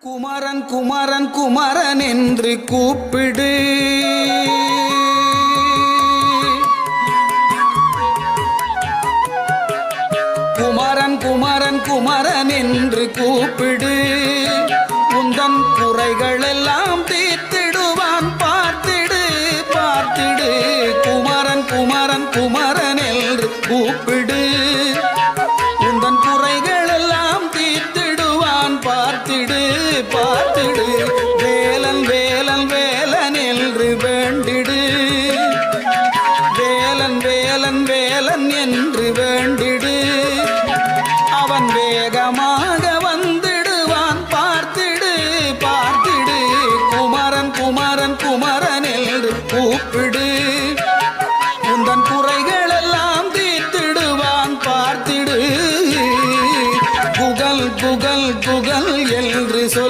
குமரன் குமரன் குமரன் என்று கூப்பிடு. குமரன் குமரன் குமரன் என்று கூப்பிடு. உந்தன் குறைகள் எல்லாம் தீர்த்திடுவான், பார்த்திடு பார்த்திடு. குமரன் குமரன் குமரன் என்று கூப்பிடு. உந்தன் குறைகள் எல்லாம் தீர்த்திடுவான், பார்த்திடு பார்த்திடு.